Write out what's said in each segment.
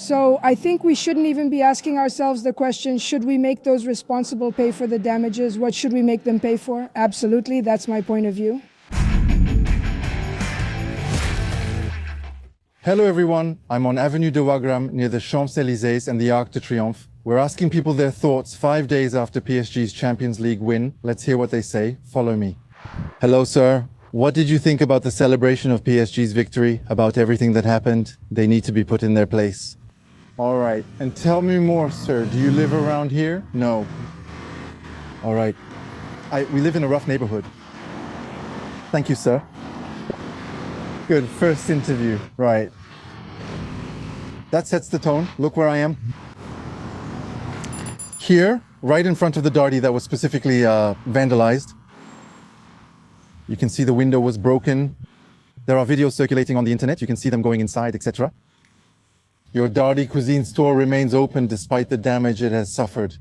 So I think we shouldn't even be asking ourselves the question, should we make those responsible pay for the damages? What should we make them pay for? Absolutely, that's my point of view. Hello everyone, I'm on Avenue de Wagram near the Champs-Élysées and the Arc de Triomphe. We're asking people their thoughts 5 days after PSG's Champions League win. Let's hear what they say. Follow me. Hello sir, what did you think about the celebration of PSG's victory? About everything that happened? They need to be put in their place. All right, and tell me more sir, do you live around here? No. All right, we live in a rough neighborhood. Thank you sir. Good, first interview, right. That sets the tone. Look where I am. Here, right in front of the Darty that was specifically vandalized. You can see the window was broken. There are videos circulating on the internet. You can see them going inside, etc. Your Darty cuisine store remains open despite the damage it has suffered.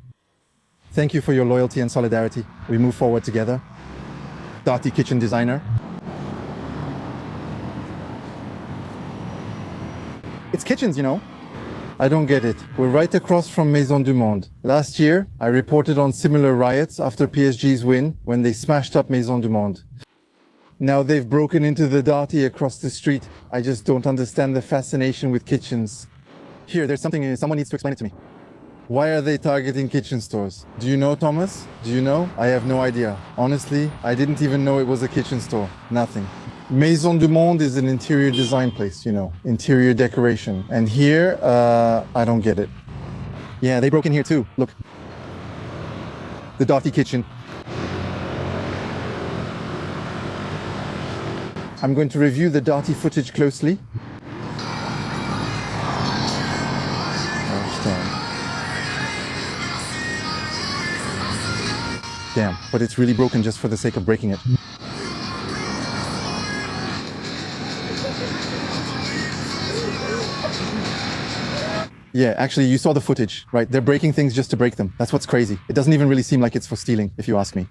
Thank you for your loyalty and solidarity. We move forward together. Darty kitchen designer. It's kitchens, you know. I don't get it. We're right across from Maison du Monde. Last year, I reported on similar riots after PSG's win when they smashed up Maison du Monde. Now they've broken into the Darty across the street. I just don't understand the fascination with kitchens. Here, there's something, someone needs to explain it to me. Why are they targeting kitchen stores? Do you know, Thomas? Do you know? I have no idea. Honestly, I didn't even know it was a kitchen store. Nothing. Maison du Monde is an interior design place, you know, interior decoration. And here, I don't get it. Yeah, they broke in here too. Look. The Darty kitchen. I'm going to review the Darty footage closely. Damn, but it's really broken just for the sake of breaking it. Yeah, actually, you saw the footage, right? They're breaking things just to break them. That's what's crazy. It doesn't even really seem like it's for stealing, if you ask me.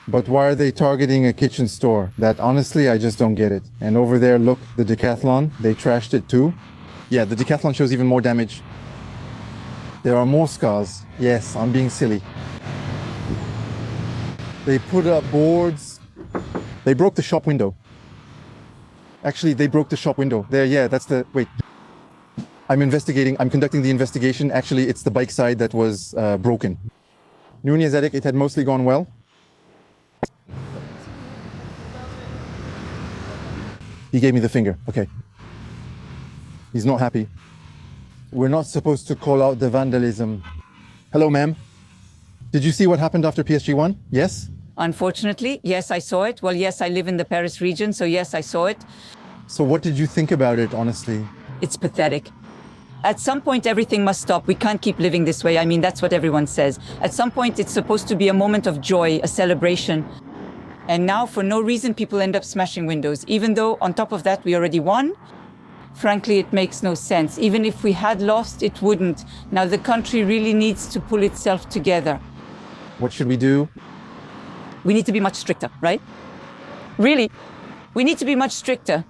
But why are they targeting a kitchen store? That, honestly, I just don't get it. And over there, look, the Decathlon, they trashed it too. Yeah, the Decathlon shows even more damage. There are more scars. Yes, I'm being silly. They put up boards. They broke the shop window. Actually, they broke the shop window. There, yeah, that's the, wait. I'm conducting the investigation. Actually, it's the bike side that was broken. Nunez Edek, it had mostly gone well. He gave me the finger, okay. He's not happy. We're not supposed to call out the vandalism. Hello, ma'am. Did you see what happened after PSG won? Yes? Unfortunately, yes, I saw it. Well, yes, I live in the Paris region, so yes, I saw it. So what did you think about it, honestly? It's pathetic. At some point, everything must stop. We can't keep living this way. I mean, that's what everyone says. At some point, it's supposed to be a moment of joy, a celebration. And now, for no reason, people end up smashing windows. Even though, on top of that, we already won. Frankly, it makes no sense. Even if we had lost, it wouldn't. Now, the country really needs to pull itself together. What should we do? We need to be much stricter, right? Really, we need to be much stricter.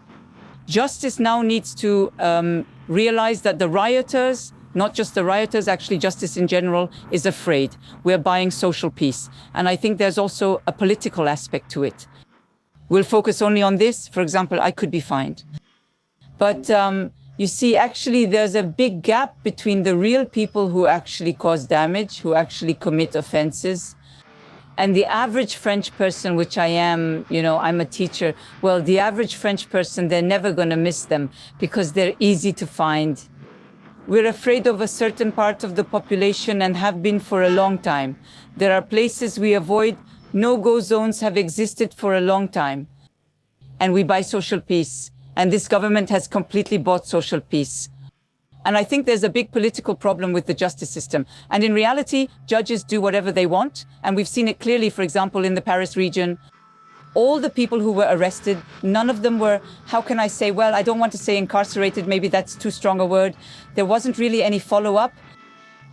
Justice now needs to realize that the rioters, not just the rioters, actually justice in general, is afraid. We're buying social peace. And I think there's also a political aspect to it. We'll focus only on this. For example, I could be fined. But you see, actually, there's a big gap between the real people who actually cause damage, who actually commit offenses, and the average French person, which I am, you know, I'm a teacher. Well, the average French person, they're never going to miss them because they're easy to find. We're afraid of a certain part of the population and have been for a long time. There are places we avoid. No-go zones have existed for a long time. And we buy social peace. And this government has completely bought social peace. And I think there's a big political problem with the justice system. And in reality, judges do whatever they want. And we've seen it clearly, for example, in the Paris region. All the people who were arrested, none of them were, how can I say, well, I don't want to say incarcerated, maybe that's too strong a word. There wasn't really any follow-up.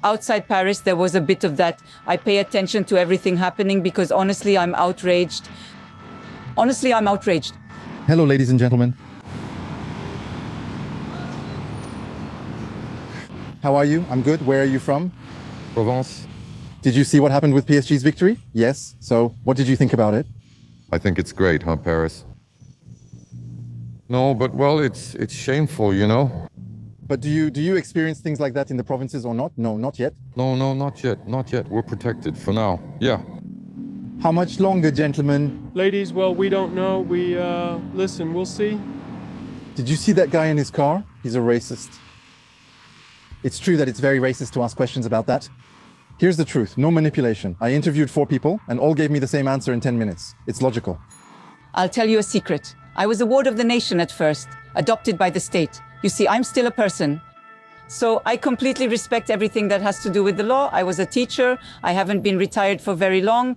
Outside Paris, there was a bit of that. I pay attention to everything happening because honestly, I'm outraged. Honestly, I'm outraged. Hello, ladies and gentlemen. How are you? I'm good. Where are you from? Provence. Did you see what happened with PSG's victory? Yes. So, what did you think about it? I think it's great, huh, Paris? No, but well, it's shameful, you know? But do you experience things like that in the provinces or not? No, not yet. No, not yet, not yet. We're protected for now. Yeah. How much longer, gentlemen? Ladies, well, we don't know. Listen, we'll see. Did you see that guy in his car? He's a racist. It's true that it's very racist to ask questions about that. Here's the truth, no manipulation. I interviewed 4 people and all gave me the same answer in 10 minutes. It's logical. I'll tell you a secret. I was a ward of the nation at first, adopted by the state. You see, I'm still a person. So I completely respect everything that has to do with the law. I was a teacher. I haven't been retired for very long.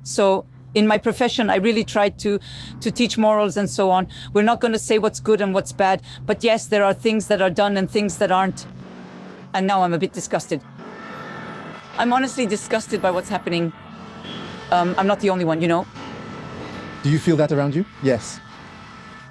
So in my profession, I really tried to teach morals and so on. We're not going to say what's good and what's bad. But yes, there are things that are done and things that aren't. And now I'm a bit disgusted. I'm honestly disgusted by what's happening. I'm not the only one, you know. Do you feel that around you? Yes.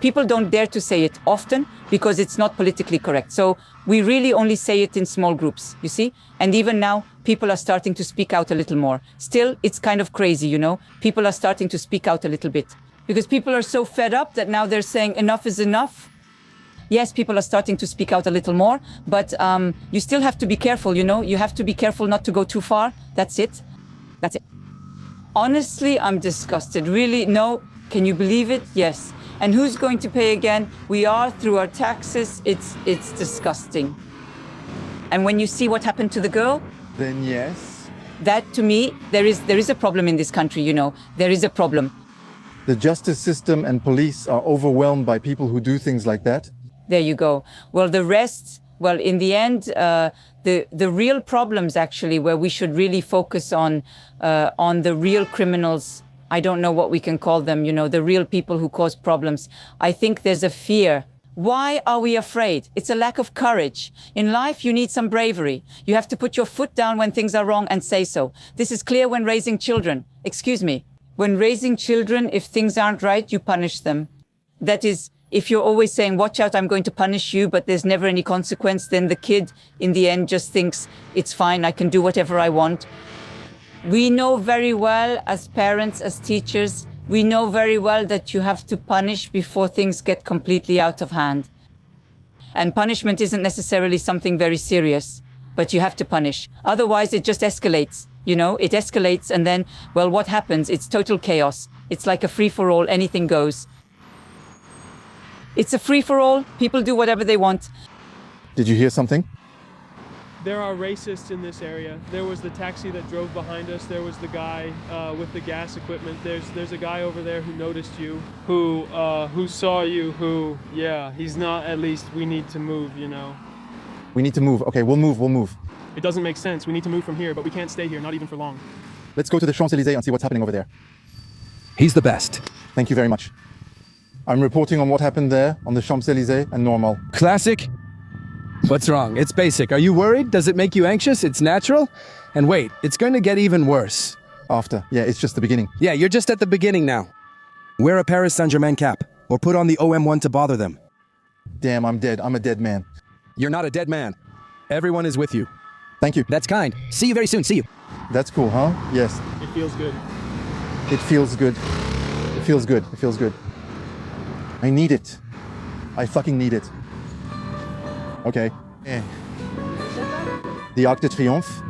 People don't dare to say it often because it's not politically correct. So we really only say it in small groups, you see? And even now, people are starting to speak out a little more. Still, it's kind of crazy, you know? People are starting to speak out a little bit because people are so fed up that now they're saying enough is enough. Yes, people are starting to speak out a little more, but you still have to be careful, you know? You have to be careful not to go too far. That's it. That's it. Honestly, I'm disgusted. Really, no. Can you believe it? Yes. And who's going to pay again? We are through our taxes. It's disgusting. And when you see what happened to the girl, Then yes. that to me, there is a problem in this country, you know. There is a problem. The justice system and police are overwhelmed by people who do things like that. There you go. Well, the rest, well, in the end, the real problems actually, where we should really focus on the real criminals. I don't know what we can call them, you know, the real people who cause problems. I think there's a fear. Why are we afraid? It's a lack of courage. In life, you need some bravery. You have to put your foot down when things are wrong and say so. This is clear when raising children. Excuse me. When raising children, if things aren't right, you punish them. That is, if you're always saying, watch out, I'm going to punish you, but there's never any consequence, then the kid in the end just thinks, it's fine, I can do whatever I want. We know very well as parents, as teachers, we know very well that you have to punish before things get completely out of hand. And punishment isn't necessarily something very serious, but you have to punish. Otherwise, it just escalates. You know, it escalates and then, well, what happens? It's total chaos. It's like a free-for-all, anything goes. It's a free-for-all. People do whatever they want. Did you hear something? There are racists in this area. There was the taxi that drove behind us. There was the guy with the gas equipment. There's a guy over there who noticed you, who saw you, who, yeah, he's not, at least we need to move, you know. We need to move. Okay, we'll move. It doesn't make sense. We need to move from here, but we can't stay here, not even for long. Let's go to the Champs-Élysées and see what's happening over there. He's the best. Thank you very much. I'm reporting on what happened there on the Champs-Élysées and normal. Classic? What's wrong? It's basic. Are you worried? Does it make you anxious? It's natural? And wait, it's going to get even worse. After. Yeah, it's just the beginning. Yeah, you're just at the beginning now. Wear a Paris Saint-Germain cap, or put on the OM1 to bother them. Damn, I'm dead. I'm a dead man. You're not a dead man. Everyone is with you. Thank you. That's kind. See you very soon. See you. That's cool, huh? Yes. It feels good. It feels good. It feels good. It feels good. I need it. I fucking need it. Okay. The Arc de Triomphe.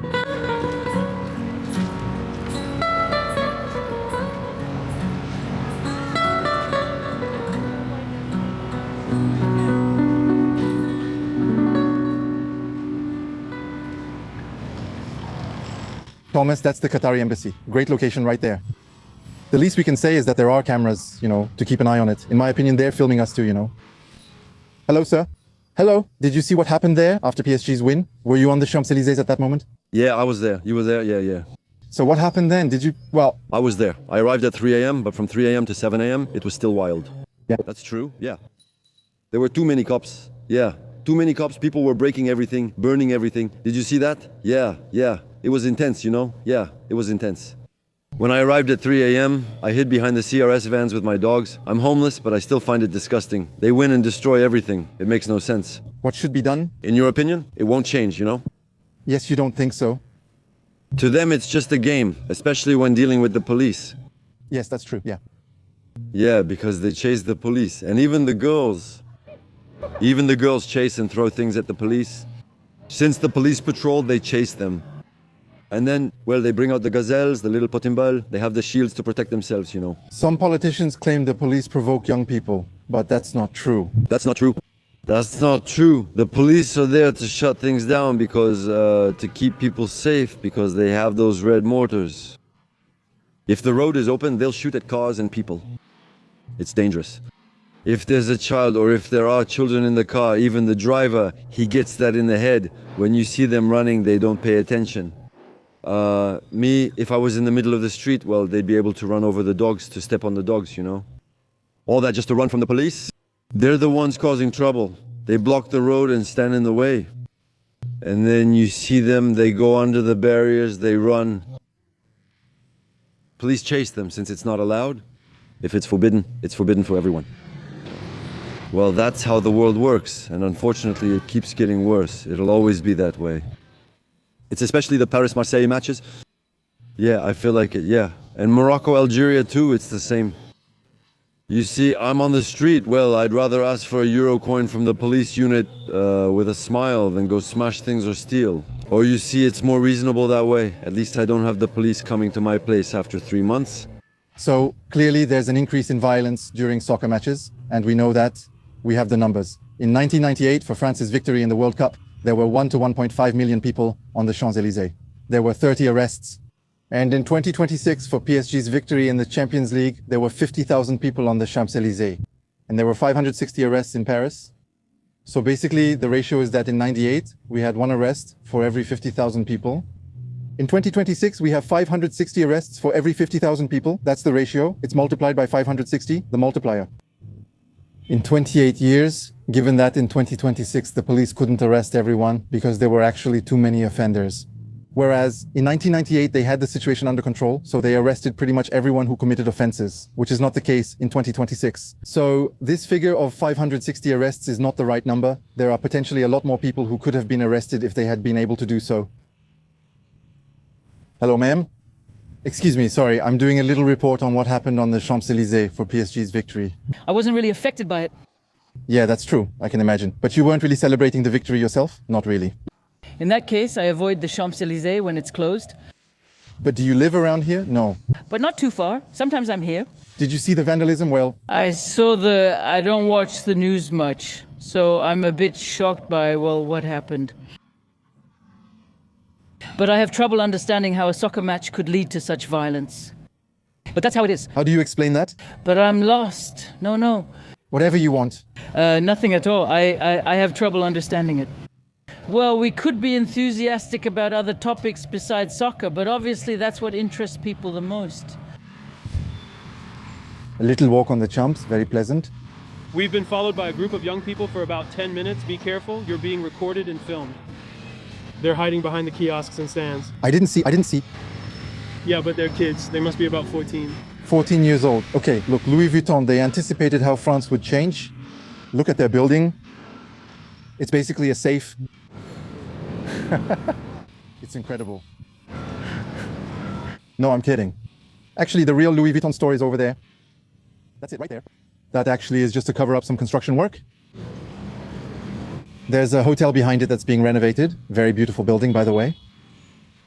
Thomas, that's the Qatari embassy. Great location right there. The least we can say is that there are cameras, you know, to keep an eye on it. In my opinion, they're filming us too, you know. Hello, sir. Hello. Did you see what happened there after PSG's win? Were you on the Champs-Élysées at that moment? Yeah, I was there. You were there? Yeah. So what happened then? Did you, well... I was there. I arrived at 3 a.m., but from 3 a.m. to 7 a.m., it was still wild. Yeah. That's true, yeah. There were too many cops. Yeah, too many cops. People were breaking everything, burning everything. Did you see that? Yeah. It was intense, you know? Yeah, it was intense. When I arrived at 3 a.m., I hid behind the CRS vans with my dogs. I'm homeless, but I still find it disgusting. They win and destroy everything. It makes no sense. What should be done? In your opinion, it won't change, you know? Yes, you don't think so? To them, it's just a game, especially when dealing with the police. Yes, that's true, yeah. Yeah, because they chase the police. And even the girls. Even the girls chase and throw things at the police. Since the police patrol, they chase them. And then, well, they bring out the gazelles, the little potimbal. They have the shields to protect themselves, you know. Some politicians claim the police provoke young people, but that's not true. That's not true. That's not true. The police are there to shut things down because, to keep people safe, because they have those red mortars. If the road is open, they'll shoot at cars and people. It's dangerous. If there's a child or if there are children in the car, even the driver, he gets that in the head. When you see them running, they don't pay attention. Me, if I was in the middle of the street, well, they'd be able to run over the dogs, to step on the dogs, you know? All that just to run from the police? They're the ones causing trouble. They block the road and stand in the way. And then you see them, they go under the barriers, they run. Police chase them since it's not allowed. If it's forbidden for everyone. Well, that's how the world works, and unfortunately it keeps getting worse. It'll always be that way. It's especially the Paris-Marseille matches. Yeah, I feel like it, yeah. And Morocco-Algeria too, it's the same. You see, I'm on the street. Well, I'd rather ask for a euro coin from the police unit with a smile than go smash things or steal. Or you see, it's more reasonable that way. At least I don't have the police coming to my place after 3 months. So clearly there's an increase in violence during soccer matches, and we know that. We have the numbers. In 1998, for France's victory in the World Cup, there were 1 to 1.5 million people on the Champs-Élysées. There were 30 arrests. And in 2026, for PSG's victory in the Champions League, there were 50,000 people on the Champs-Élysées. And there were 560 arrests in Paris. So basically, the ratio is that in 98, we had 1 arrest for every 50,000 people. In 2026, we have 560 arrests for every 50,000 people. That's the ratio. It's multiplied by 560, the multiplier. In 28 years, given that in 2026 the police couldn't arrest everyone because there were actually too many offenders. Whereas in 1998 they had the situation under control, so they arrested pretty much everyone who committed offenses, which is not the case in 2026. So this figure of 560 arrests is not the right number. There are potentially a lot more people who could have been arrested if they had been able to do so. Hello, ma'am? Excuse me, sorry, I'm doing a little report on what happened on the Champs-Élysées for PSG's victory. I wasn't really affected by it. Yeah, that's true, I can imagine. But you weren't really celebrating the victory yourself? Not really. In that case, I avoid the Champs-Élysées when it's closed. But do you live around here? No. But not too far. Sometimes I'm here. Did you see the vandalism? Well, I don't watch the news much, so I'm a bit shocked by, well, what happened. But I have trouble understanding how a soccer match could lead to such violence. But that's how it is. how do you explain that? But I'm lost. No. Whatever you want. Nothing at all. I have trouble understanding it. Well, we could be enthusiastic about other topics besides soccer, but obviously that's what interests people the most. A little walk on the Champs, very pleasant. We've been followed by a group of young people for about 10 minutes. Be careful, you're being recorded and filmed. They're hiding behind the kiosks and stands. I didn't see. Yeah, but they're kids. They must be about 14. 14 years old. Okay, look, Louis Vuitton, they anticipated how France would change. Look at their building. It's basically a safe. It's incredible. No, I'm kidding. Actually, the real Louis Vuitton store is over there. That's it, right there. That actually is just to cover up some construction work. There's a hotel behind it that's being renovated. Very beautiful building, by the way.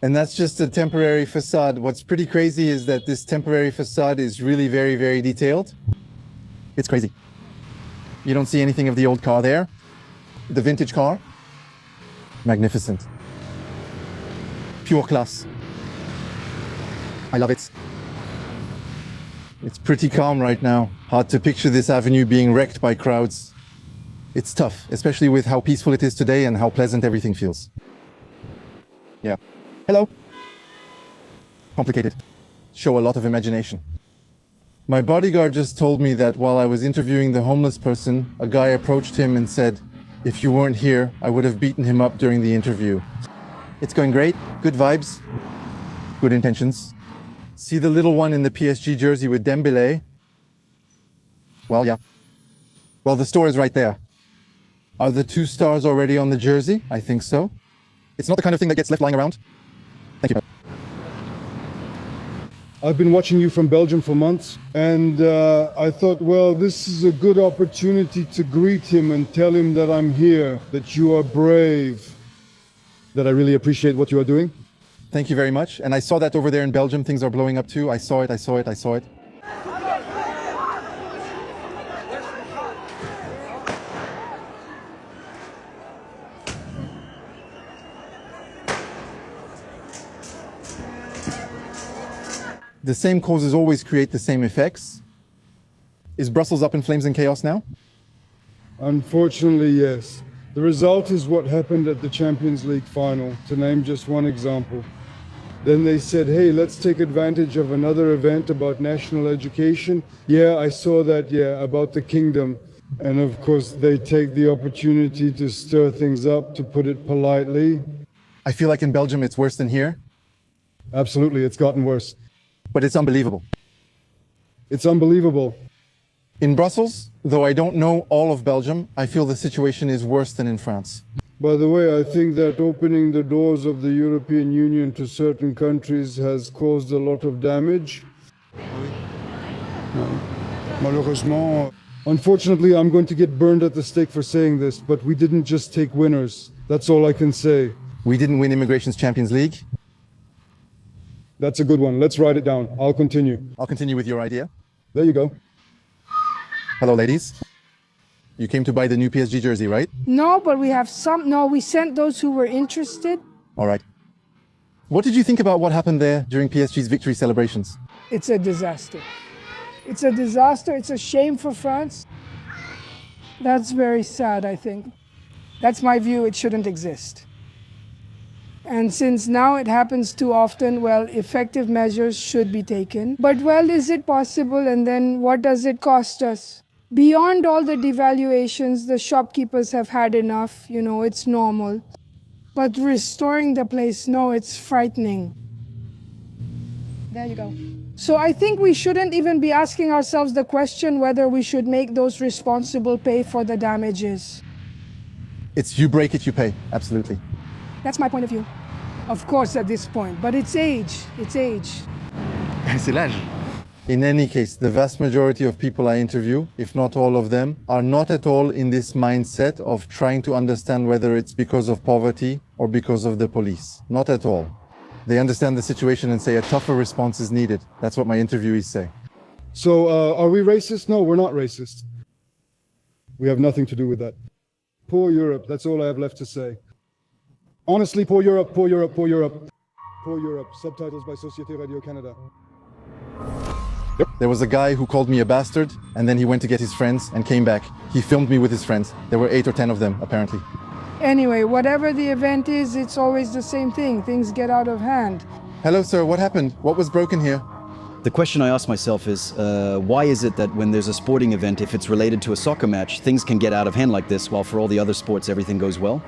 And that's just a temporary facade. What's pretty crazy is that this temporary facade is really very, very detailed. It's crazy. You don't see anything of the old car there. The vintage car. Magnificent. Pure class. I love it. It's pretty calm right now. Hard to picture this avenue being wrecked by crowds. It's tough, especially with how peaceful it is today and how pleasant everything feels. Yeah. Hello. Complicated. Show a lot of imagination. My bodyguard just told me that while I was interviewing the homeless person, a guy approached him and said, "If you weren't here, I would have beaten him up during the interview." It's going great. Good vibes. Good intentions. See the little one in the PSG jersey with Dembélé? Well, yeah. Well, the store is right there. Are the 2 stars already on the jersey? I think so. It's not the kind of thing that gets left lying around. Thank you. I've been watching you from Belgium for months, and I thought, well, this is a good opportunity to greet him and tell him that I'm here, that you are brave, that I really appreciate what you are doing. Thank you very much. And I saw that over there in Belgium, things are blowing up too. I saw it. The same causes always create the same effects. Is Brussels up in flames and chaos now? Unfortunately, yes. The result is what happened at the Champions League final, to name just one example. Then they said, hey, let's take advantage of another event about national education. Yeah, I saw that, about the kingdom. And of course, they take the opportunity to stir things up, to put it politely. I feel like in Belgium it's worse than here. Absolutely, it's gotten worse. But it's unbelievable. It's unbelievable. In Brussels, though I don't know all of Belgium, I feel the situation is worse than in France. By the way, I think that opening the doors of the European Union to certain countries has caused a lot of damage. Malheureusement. Unfortunately, I'm going to get burned at the stake for saying this, but we didn't just take winners. That's all I can say. We didn't win immigration's Champions League. That's a good one. Let's write it down. I'll continue. I'll continue with your idea. There you go. Hello, ladies. You came to buy the new PSG jersey, right? No, but we have some. No, we sent those who were interested. All right. What did you think about what happened there during PSG's victory celebrations? It's a disaster. It's a disaster. It's a shame for France. That's very sad, I think. That's my view. It shouldn't exist. And since now it happens too often, well, effective measures should be taken. But, well, is it possible? And then what does it cost us? Beyond all the devaluations, the shopkeepers have had enough. You know, it's normal. But restoring the place, no, it's frightening. There you go. So I think we shouldn't even be asking ourselves the question whether we should make those responsible pay for the damages. It's you break it, you pay. Absolutely. That's my point of view. Of course, at this point, but it's age. It's age. C'est l'âge. In any case, the vast majority of people I interview, if not all of them, are not at all in this mindset of trying to understand whether it's because of poverty or because of the police. Not at all. They understand the situation and say a tougher response is needed. That's what my interviewees say. So, are we racist? No, we're not racist. We have nothing to do with that. Poor Europe, that's all I have left to say. Honestly, poor Europe, poor Europe, poor Europe. Poor Europe, subtitles by Société Radio Canada. There was a guy who called me a bastard, and then he went to get his friends and came back. He filmed me with his friends. There were 8 or 10 of them, apparently. Anyway, whatever the event is, it's always the same thing. Things get out of hand. Hello, sir. What happened? What was broken here? The question I ask myself is, why is it that when there's a sporting event, if it's related to a soccer match, things can get out of hand like this, while for all the other sports everything goes well?